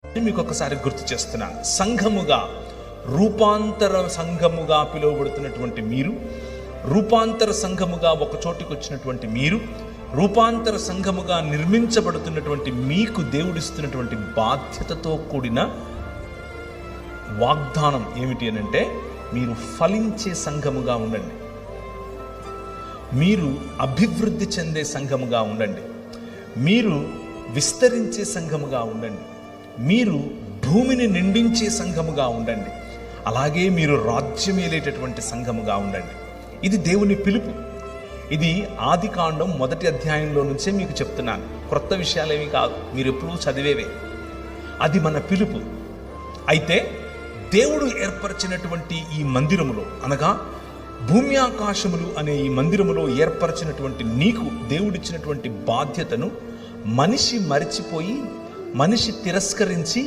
మీకు ఒకసారి గుర్తు చేస్తున్నాను. సంఘముగా, రూపాంతర సంఘముగా పిలువబడుతున్నటువంటి మీరు, రూపాంతర సంఘముగా ఒక చోటికి వచ్చినటువంటి మీరు, రూపాంతర సంఘముగా నిర్మించబడుతున్నటువంటి మీకు దేవుడిస్తున్నటువంటి బాధ్యతతో కూడిన వాగ్దానం ఏమిటి అనంటే, మీరు ఫలించే సంఘముగా ఉండండి, మీరు అభివృద్ధి చెందే సంఘముగా ఉండండి, మీరు విస్తరించే సంఘముగా ఉండండి, మీరు భూమిని నిండించే సంఘముగా ఉండండి, అలాగే మీరు రాజ్యమేలేటటువంటి సంఘముగా ఉండండి. ఇది దేవుని పిలుపు. ఇది ఆదికాండం 1వ అధ్యాయంలో నుంచే మీకు చెప్తున్నాను. క్రొత్త విషయాలేమి కాదు, మీరు ఎప్పుడూ చదివేవే. అది మన పిలుపు. అయితే దేవుడు ఏర్పరిచినటువంటి ఈ మందిరములో, అనగా భూమి ఆకాశములు అనే ఈ మందిరములో ఏర్పరిచినటువంటి నీకు దేవుడిచ్చినటువంటి బాధ్యతను మనిషి మరిచిపోయి, మనిషి తిరస్కరించి